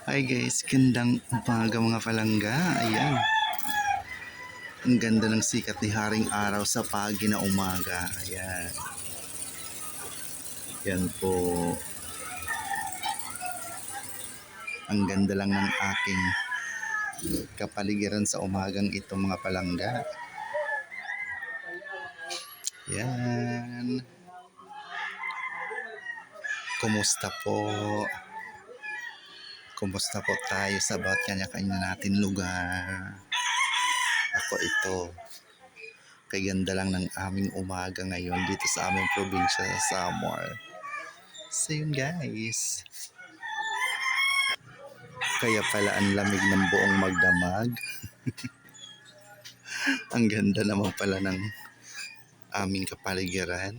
Hi guys, gandang umaga mga palangga. Ayan. Ang ganda ng sikat ni Haring Araw sa pagi na umaga. Ayan. Yan po. Ang ganda lang ng aking kapaligiran sa umagang ito mga palangga. Yan. Kumusta po? Kumusta po tayo sa bawat kanya-kanya natin lugar? Ako ito. Kay ganda lang ng aming umaga ngayon dito sa aming probinsya sa Samar. So yun guys. Kaya pala ang lamig ng buong magdamag. Ang ganda naman pala ng aming kapaligiran.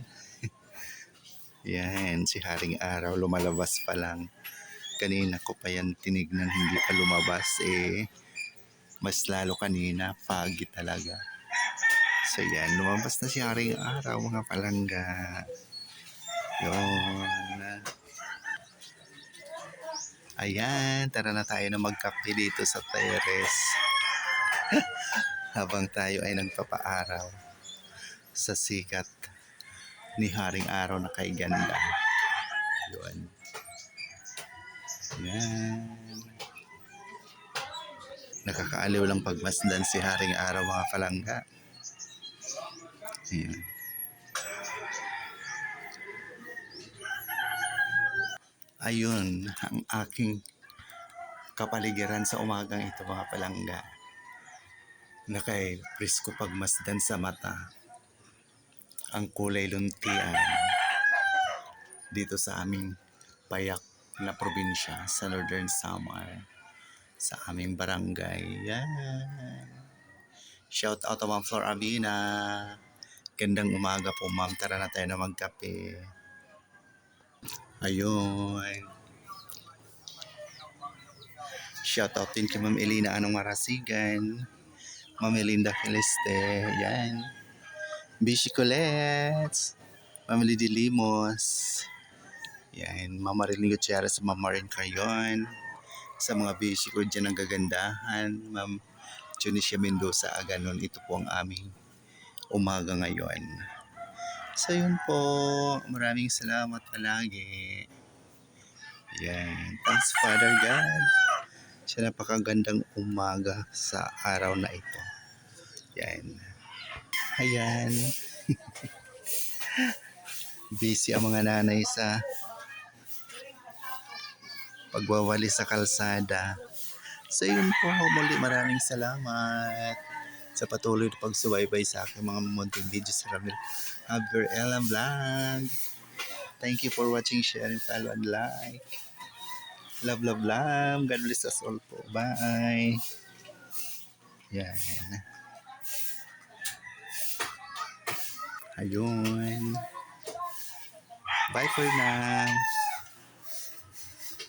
Yan, si Haring Araw lumalabas pa lang. Kanina ko pa yan tinignan, hindi pa lumabas mas lalo kanina, pagi talaga. So yan, lumabas na si Haring Araw mga palangga. Yun. Ayan, tara na tayo na magkape dito sa terrace. Habang tayo ay nagpapaaraw sa sikat ni Haring Araw na kay ganda. Yun. Yan. Nakakaaliw lang pagmasdan si Haring Araw mga palangga. Yan. Ayun, ang aking kapaligiran sa umagang ito mga palangga. Nakay presko pagmasdan sa mata. Ang kulay luntian dito sa aming payak na probinsya sa Northern Samar, sa aming barangay. Yan. Shout out to Ma'am Flor Abina. Gandang umaga po ma'am. Tara na tayo na magkape. Ayun. Shout out din kay Ma'am Elina Anong Marasigan. Ma'am Elinda Celeste. Yan. Bishi Colette. Ma'am Lidy Limos. Yan. Ma'am Marilyn Gutierrez. Ma'am Marin Carrion. Sa mga bishi ko dyan ang gagandahan. Ma'am Junicia Mendoza Aganon. Ito po ang aming umaga ngayon. So yun po. Maraming salamat palagi. Yan. Thanks Father God. Sa napakagandang umaga sa araw na ito. Yan. Ayan. Busy ang mga nanay sa pagwawali sa kalsada. So yun po, muli maraming salamat sa patuloy na pagsubaybay sa aking mga munting video sa Ramil Javier Ella Vlog. Thank you for watching, share, and follow, and like. Love, love, love. God bless us all po. Bye. Yan. Ayun. Bye for now.